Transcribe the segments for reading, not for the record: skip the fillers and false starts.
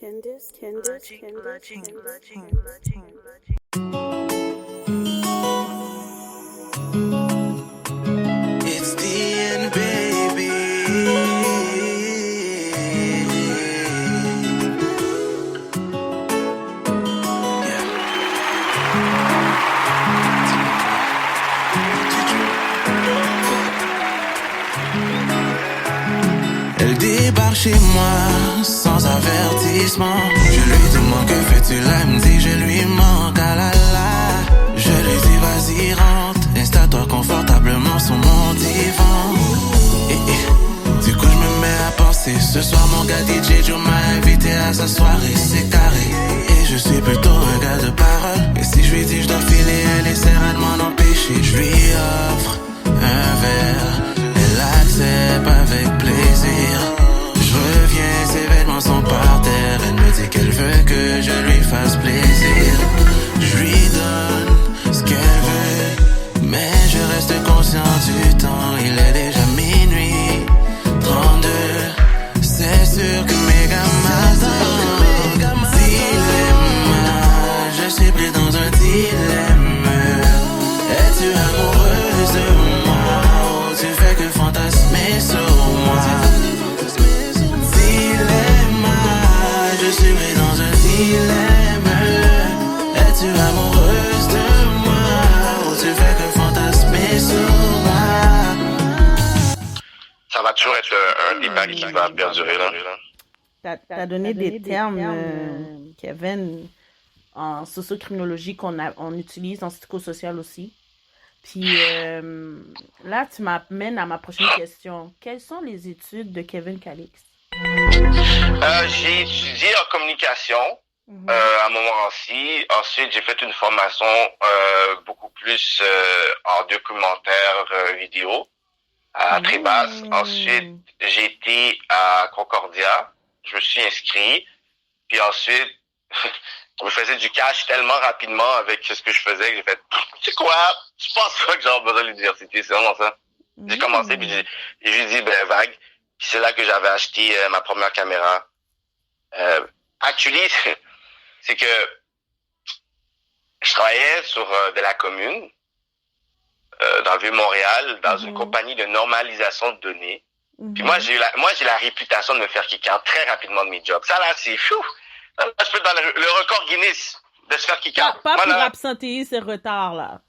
It's the end, baby. Yeah. Elle débarque chez moi sans avertissement. Je lui demande que fais-tu là, elle me dit je lui manque, ah là là. Je lui dis vas-y rentre, installe-toi confortablement sur mon divan. Du coup je me mets à penser, ce soir mon gars DJ Joe m'a invité à sa soirée, c'est carré. Et je suis plutôt un gars de parole, et si je lui dis je dois filer, elle essaiera de m'en empêcher. Je lui offre un verre, elle accepte avec plaisir. Je reviens, ses vêtements sont par terre, elle me dit qu'elle veut que je lui fasse plaisir. Je lui donne ce qu'elle veut, mais je reste conscient du temps, il est déjà minuit 32, c'est sûr que mes gamins m'attendent. Dilemme, je suis pris dans un dilemme. Es-tu amoureuse de moi ou tu fais que fantasmer sur moi? Dilemme, je suis pris dans un dilemme. Es-tu amoureuse de moi ou tu fais que fantasmer sur moi? Ça va toujours être un débat qui va perdurer là. T'as donné des termes, Kevin, en sociocriminologie on utilise en psychosocial aussi. Puis là, tu m'amènes à ma prochaine question. Quelles sont les études de Kevin Calix? J'ai étudié en communication à Montmorency. Ensuite, j'ai fait une formation beaucoup plus en documentaire vidéo à Trébas. Ensuite, j'ai été à Concordia. Je me suis inscrit. Puis ensuite, je me faisais du cash tellement rapidement avec ce que je faisais que j'ai fait, tu sais quoi, je pense pas que j'ai besoin de l'université, c'est vraiment ça. J'ai commencé, puis j'ai dit, ben, vague. Puis c'est là que j'avais acheté ma première caméra. Actually, c'est que je travaillais sur de la commune, dans le Vieux-Montréal, dans une compagnie de normalisation de données. Puis moi, j'ai la réputation de me faire kicker très rapidement de mes jobs. Ça, là, c'est fou. Là, je peux être dans le record Guinness de se faire kicker. Pas pour absentéisme et retard, là.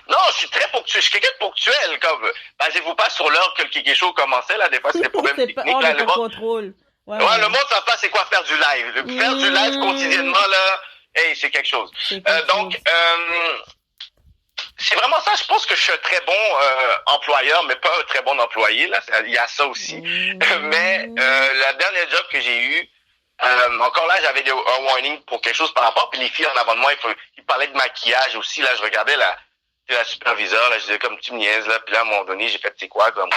Non, je suis très ponctuel. Je suis quelqu'un de ponctuel. Comme, basez-vous pas sur l'heure que le Kiki Show commençait, là. Des fois, c'est des problèmes techniques. Là, le monde, contrôle. Ouais, le monde savent pas c'est quoi faire du live. Faire du live quotidiennement, là, hey, c'est quelque chose. Donc, c'est vraiment ça. Je pense que je suis un très bon employeur, mais pas un très bon employé. Là, il y a ça aussi. Mais la dernière job que j'ai eue, encore là, j'avais un warning pour quelque chose par rapport. Puis les filles en avant de moi, ils parlaient de maquillage aussi. Là, je regardais la superviseure. Là, je disais comme tu me niaises là. Puis là, à un moment donné, j'ai fait c'est quoi comme.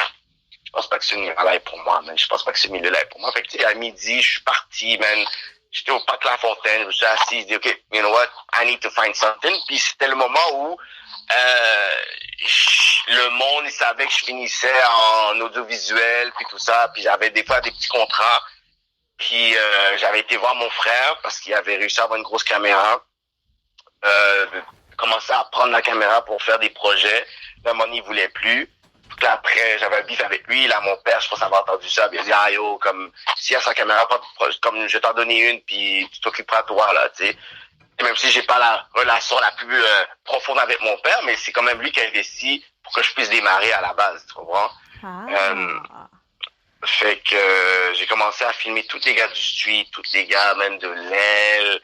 Je pense pas que c'est une milieu-là pour moi, man. Je pense pas que c'est une milieu-là pour moi. Fait que tu sais, à midi, je suis parti, man. J'étais au parc La Fontaine. Je me suis assis. Je dis ok, you know what? I need to find something. Puis c'était le moment où le monde, il savait que je finissais en audiovisuel, puis tout ça, puis j'avais des fois des petits contrats, puis j'avais été voir mon frère, parce qu'il avait réussi à avoir une grosse caméra, commencer à prendre la caméra pour faire des projets, là, mon il voulait plus, puis là, après, j'avais un bif avec lui, là, mon père, je pense avoir entendu ça, puis il a dit, ah yo, comme, s'il y a sa caméra, comme, je vais t'en donner une, puis tu t'occuperas toi, là, tu sais. Même si j'ai pas la relation la plus profonde avec mon père, mais c'est quand même lui qui a investi pour que je puisse démarrer à la base, tu comprends? Fait que j'ai commencé à filmer tous les gars du street, tous les gars même de l'aile.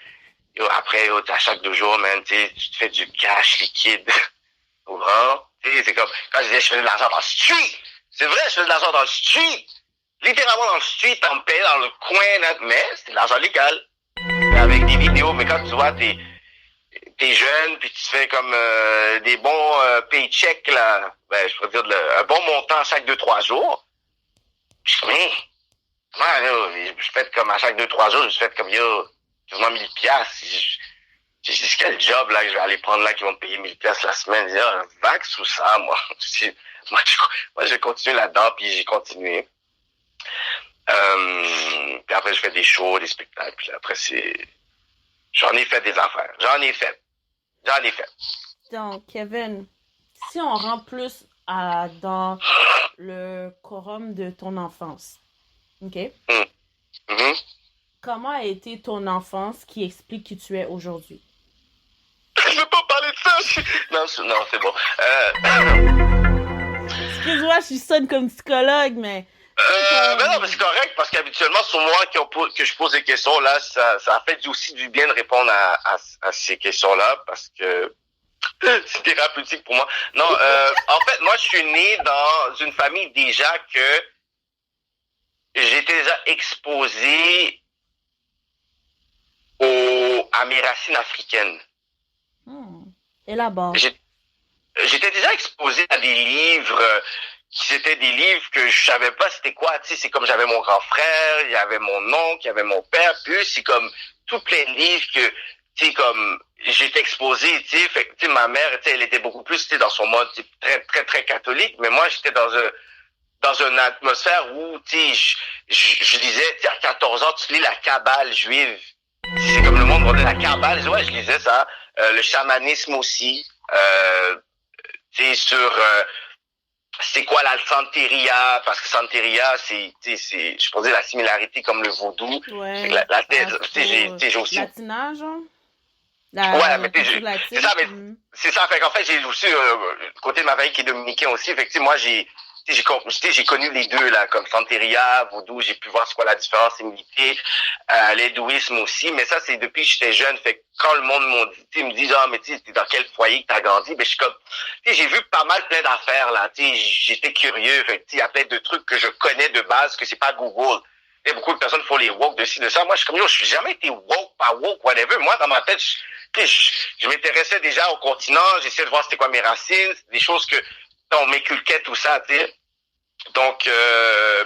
Après, à chaque 2 jours, man, tu te fais du cash liquide. Tu comprends? C'est comme quand je disais je fais de l'argent dans le street. C'est vrai, je fais de l'argent dans le street. Littéralement dans le street, en me payant dans le coin, là, mais c'est de l'argent légal. Avec des vidéos, mais quand tu vois, t'es jeune, puis tu fais comme des bons paychecks, là, ben, je pourrais dire un bon montant chaque 2-3 jours. Je dis, mais, comment, là, je fais comme à chaque 2-3 jours, je fais comme, yo, quasiment 1000 piastres. Je dis, quel job, là, que je vais aller prendre, là, qui vont me payer 1000 piastres la semaine? Je dis, ah, vax ou ça, moi? Moi, j'ai continué là-dedans, puis j'ai continué. Puis après, je fais des shows, des spectacles. Puis après, j'en ai fait des affaires. J'en ai fait. Donc, Kevin, si on rentre plus dans le quorum de ton enfance, OK? Mm-hmm. Comment a été ton enfance qui explique qui tu es aujourd'hui? Je veux pas parler de ça. Non, c'est bon. Excuse-moi, je sonne comme psychologue, mais... Ben non, mais c'est correct, parce qu'habituellement, c'est moi que je pose des questions, là, ça fait aussi du bien de répondre à ces questions-là, parce que c'est thérapeutique pour moi. Non, en fait, moi, je suis né dans une famille déjà que j'étais déjà exposé à mes racines africaines. Et là-bas? J'étais déjà exposé à des livres c'était des livres que je savais pas c'était quoi. Tu sais, c'est comme j'avais mon grand frère, il y avait mon oncle, il y avait mon père, puis c'est comme tout plein de livres que, tu sais, comme j'étais exposé, tu sais, fait que, tu sais, ma mère, tu sais, elle était beaucoup plus, tu sais, dans son mode très, très, très catholique, mais moi, j'étais dans une atmosphère où, tu sais, je lisais, tu sais, à 14 ans, tu lis la Kabbale juive. C'est comme le monde rendait la Kabbale, ouais, je lisais ça. Le chamanisme aussi, tu sais, sur c'est quoi la Santeria, parce que Santeria, c'est, je pourrais dire la similarité comme le vaudou. Ouais. J'ai aussi. Latina, genre? Ouais, mais c'est ça, mais c'est ça. Fait qu'en fait, j'ai aussi côté de ma famille qui est dominicain aussi. Effectivement, moi, j'ai connu les deux là, comme Santeria, vaudou. J'ai pu voir c'est quoi la différence, similité, l'hindouisme aussi. Mais ça, c'est depuis que j'étais jeune. Fait que quand le monde me dit ah mais tu sais, t'es dans quel foyer que t'as grandi, ben je suis comme, tu sais, j'ai vu pas mal plein d'affaires là. Tu sais, j'étais curieux. Fait que il y a plein de trucs que je connais de base que c'est pas Google. Et beaucoup de personnes font les woke de ci, de ça. Moi, je suis comme, yo, je suis jamais été woke, pas woke, whatever. Moi, dans ma tête, je m'intéressais déjà au continent. J'essayais de voir c'était quoi mes racines, des choses que, on m'inculquait tout ça, tu sais. Donc,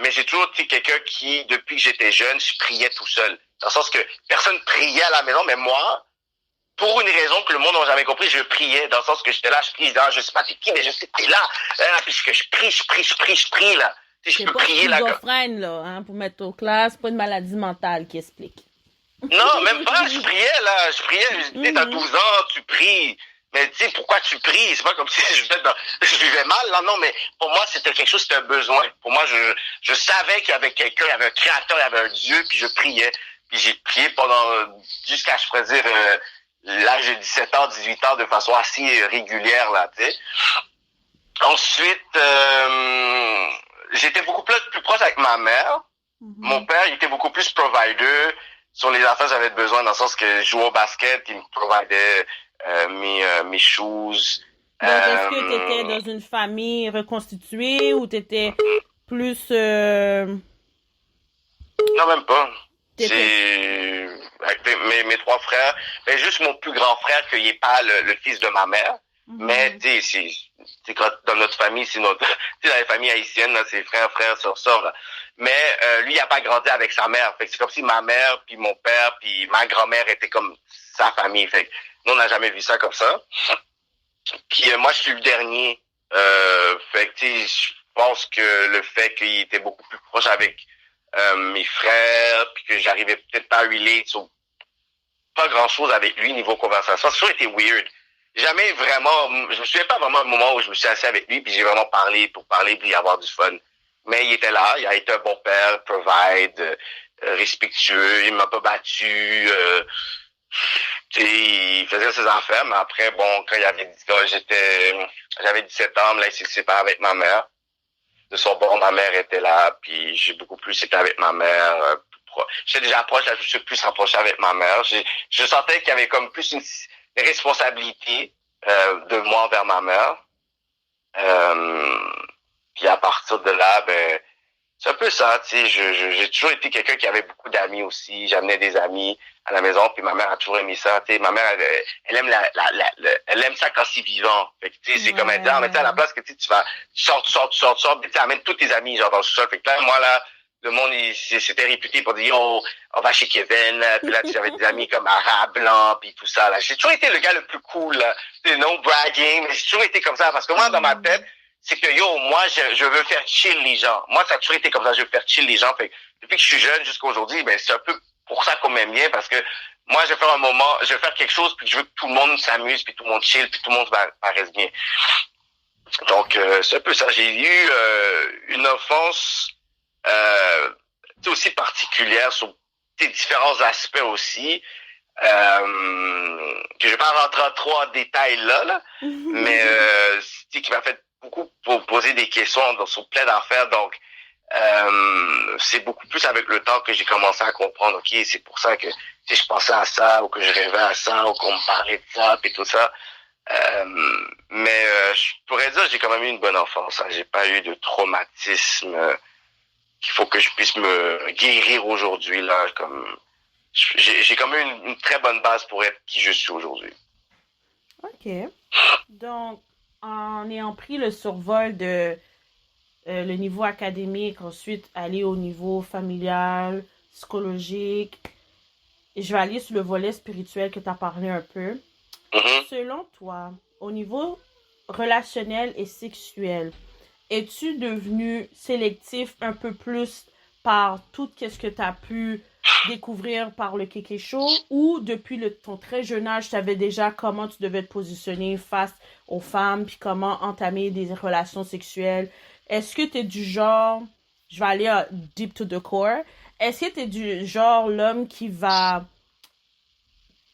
mais j'ai toujours été quelqu'un qui, depuis que j'étais jeune, je priais tout seul. Dans le sens que personne priait à la maison, mais moi, pour une raison que le monde n'a jamais compris, je priais. Dans le sens que j'étais là, je prie, je sais pas t'es qui, mais je sais que t'es là. Puis que je prie, là. Je peux prier là. Schizophrène, là, hein, pour mettre aux classes, pas une maladie mentale qui explique. Non, même pas, je priais, là. Je priais, t'as 12 ans, tu pries. Mais tu sais, pourquoi tu pries? C'est pas comme si je vivais mal, là, non, mais pour moi, c'était quelque chose, c'était un besoin. Pour moi, je savais qu'il y avait quelqu'un, il y avait un créateur, il y avait un Dieu, puis je priais. Puis j'ai prié jusqu'à, je pourrais dire, l'âge de 17 ans, 18 ans, de façon assez régulière, là, tu sais. Ensuite, j'étais beaucoup plus proche avec ma mère. Mon père, il était beaucoup plus provider sur les affaires j'avais besoin, dans le sens que je jouais au basket, il me providait mes shoes. Donc, est-ce que tu étais dans une famille reconstituée ou tu étais plus... Non, même pas. C'est mes trois frères. Ben, juste mon plus grand frère, qui n'est pas le fils de ma mère. Mais, tu sais, c'est dans notre famille, c'est dans la famille haïtienne, là, c'est frère, sœur, là. Mais lui, il n'a pas grandi avec sa mère. Fait que c'est comme si ma mère, puis mon père, puis ma grand-mère étaient comme sa famille. Fait que nous, on n'a jamais vu ça comme ça. Puis moi, je suis le dernier. Fait que, tu sais, je pense que le fait qu'il était beaucoup plus proche avec mes frères, puis que j'arrivais peut-être pas à relate sur pas grand-chose avec lui niveau conversation, ça a toujours été weird. Jamais vraiment, je me souviens pas vraiment du moment où je me suis assis avec lui, puis j'ai vraiment parlé pour parler, puis avoir du fun. Mais il était là, il a été un bon père, provide, respectueux, il m'a pas battu, il faisait ses affaires, mais après, bon, quand j'avais 17 ans, là, il s'est séparé avec ma mère. De son bord, ma mère était là, puis j'ai beaucoup plus été avec ma mère. J'étais déjà proche, là, je suis plus rapproché avec ma mère. Je sentais qu'il y avait comme plus une responsabilité de moi envers ma mère. Puis à partir de là, ben c'est un peu ça, tu sais, j'ai toujours été quelqu'un qui avait beaucoup d'amis aussi, j'amenais des amis à la maison, puis ma mère a toujours aimé ça, tu sais, ma mère elle aime elle aime ça quand c'est vivant. Fait que tu sais, c'est comme elle dit, mais tu sais, à la place que tu sors, mais tu amènes tous tes amis genre dans le sol. Fait que là, moi là, le monde c'était réputé pour dire on va chez Kevin, puis là j'avais des amis comme arabes, blancs, puis tout ça là. J'ai toujours été le gars le plus cool là. No bragging, mais j'ai toujours été comme ça parce que moi dans ma tête, c'est que moi, je veux faire chill les gens. Moi, ça a toujours été comme ça, je veux faire chill les gens. Fait que depuis que je suis jeune jusqu'à aujourd'hui, ben c'est un peu pour ça qu'on m'aime bien, parce que moi, je vais faire quelque chose, puis je veux que tout le monde s'amuse, puis tout le monde chill, puis tout le monde paraisse bien. Donc, c'est un peu ça. J'ai eu une enfance aussi particulière sur différents aspects aussi. Que je vais pas rentrer trop en détail là, mais qui m'a fait beaucoup poser des questions sur plein d'affaires. Donc, c'est beaucoup plus avec le temps que j'ai commencé à comprendre, ok, c'est pour ça que si je pensais à ça, ou que je rêvais à ça, ou qu'on me parlait de ça, puis tout ça. Mais je pourrais dire que j'ai quand même eu une bonne enfance. Hein. J'ai pas eu de traumatisme qu'il faut que je puisse me guérir aujourd'hui là. Comme j'ai quand même une très bonne base pour être qui je suis aujourd'hui. OK. Donc, en ayant pris le survol de le niveau académique, ensuite aller au niveau familial, psychologique, et je vais aller sur le volet spirituel que tu as parlé un peu. Selon toi, au niveau relationnel et sexuel, es-tu devenu sélectif un peu plus par tout ce que tu as pu découvrir par le Kéké Show, ou depuis ton très jeune âge, tu savais déjà comment tu devais te positionner face aux femmes, puis comment entamer des relations sexuelles? Est-ce que tu es du genre, je vais aller deep to the core, est-ce que tu es du genre l'homme qui va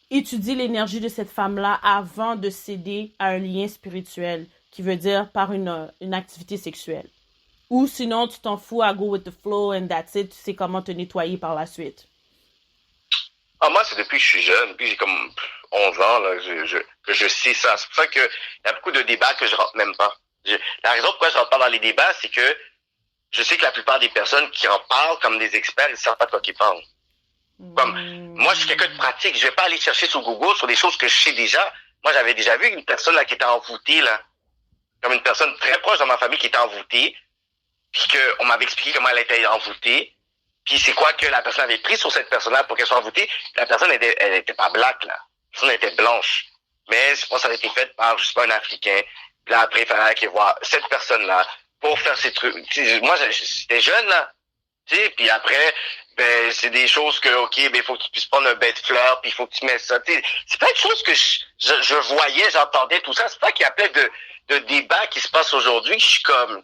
étudier l'énergie de cette femme-là avant de céder à un lien spirituel, qui veut dire par une activité sexuelle? Ou sinon, tu t'en fous à go with the flow and that's it, tu sais comment te nettoyer par la suite? Moi, c'est depuis que je suis jeune, depuis que j'ai comme 11 ans, là, que je sais ça. C'est pour ça qu'il y a beaucoup de débats que je rentre même pas. La raison pourquoi je rentre pas dans les débats, c'est que je sais que la plupart des personnes qui en parlent comme des experts, ils ne savent pas de quoi ils parlent. Comme, moi, je suis quelqu'un de pratique. Je vais pas aller chercher sur Google sur des choses que je sais déjà. Moi, j'avais déjà vu une personne là qui était envoûtée, là. Comme une personne très proche dans ma famille qui était envoûtée. Puis qu'on m'avait expliqué comment elle était envoûtée. Puis c'est quoi que la personne avait pris sur cette personne-là pour qu'elle soit envoûtée. La personne, elle était pas black, là. La personne était blanche. Mais je pense que ça a été fait par, je sais pas, un Africain. Puis là, après, il fallait qu'il voit cette personne-là pour faire ces trucs. Moi, j'étais jeune, là. Tu sais, puis après, ben, c'est des choses que, ok, ben, il faut que tu puisses prendre un bête de fleurs, puis il faut que tu mettes ça. Tu sais, c'est plein de choses que je voyais, j'entendais, tout ça. C'est pas qu'il y a plein de débats qui se passent aujourd'hui. Je suis comme,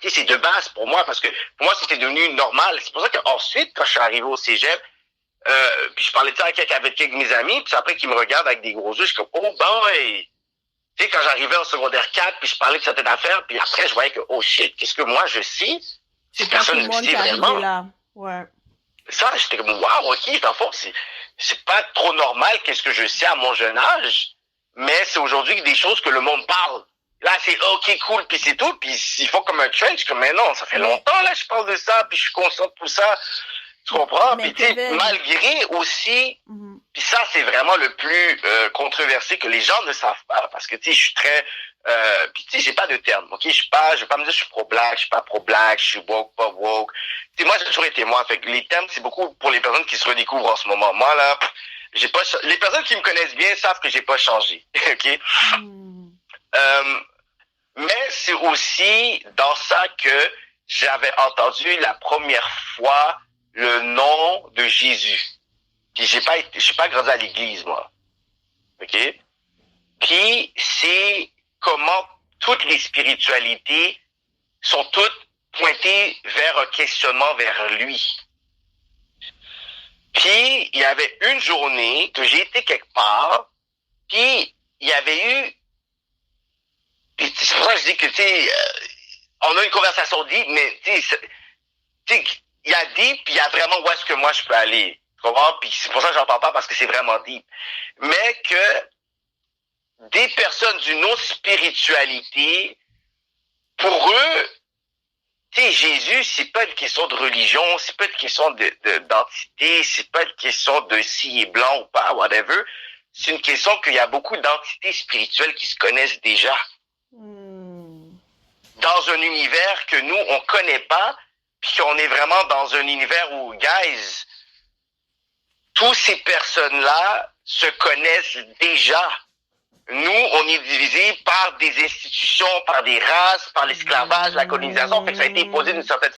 tu sais, c'est de base pour moi, parce que pour moi, c'était devenu normal. C'est pour ça qu'ensuite, quand je suis arrivé au cégep, puis je parlais de ça avec quelques de mes amis, puis après qu'ils me regardent avec des gros yeux, je suis comme, oh boy! Tu sais, quand j'arrivais en secondaire 4, puis je parlais de certaines affaires, puis après, je voyais que, oh shit, qu'est-ce que moi je sais? C'est personne ne le sait vraiment. Là. Ouais. Ça, j'étais comme, waouh, ok, dans le fond, c'est pas trop normal qu'est-ce que je sais à mon jeune âge, mais c'est aujourd'hui des choses que le monde parle. Là, c'est ok, cool, puis c'est tout, puis ils font comme un trend, je suis comme, mais non, ça fait longtemps, là, je parle de ça, puis je suis conscient de tout ça. Tu comprends? Puis, tu sais, malgré aussi, puis ça, c'est vraiment le plus controversé que les gens ne savent pas, parce que, tu sais, je suis très, puis, tu sais, j'ai pas de terme, ok? Je vais pas me dire je suis pro-black, je suis pas pro-black, je suis woke, pas woke. Tu sais, moi, j'ai toujours été moi, fait que les termes, c'est beaucoup pour les personnes qui se redécouvrent en ce moment. Moi, là, les personnes qui me connaissent bien savent que j'ai pas changé, ok? Mais c'est aussi dans ça que j'avais entendu la première fois le nom de Jésus. Puis j'ai pas grandi à l'église, moi. OK? Puis c'est comment toutes les spiritualités sont toutes pointées vers un questionnement vers lui. Puis il y avait une journée que j'ai été quelque part, puis il y avait eu, puis c'est pour ça que je dis que, tu sais, on a une conversation deep, mais, tu sais, il y a deep, puis il y a vraiment où est-ce que moi je peux aller. Tu comprends? Puis c'est pour ça que j'en parle pas, parce que c'est vraiment deep. Mais que des personnes d'une autre spiritualité, pour eux, tu sais, Jésus, c'est pas une question de religion, c'est pas une question d'entité, c'est pas une question de si est blanc ou pas, whatever. C'est une question qu'il y a beaucoup d'entités spirituelles qui se connaissent déjà. Dans un univers que nous, on connaît pas, puis qu'on est vraiment dans un univers où, guys, toutes ces personnes-là se connaissent déjà. nous, on est divisé par des institutions, par des races, par l'esclavage, la colonisation. Fait que ça a été imposé d'une certaine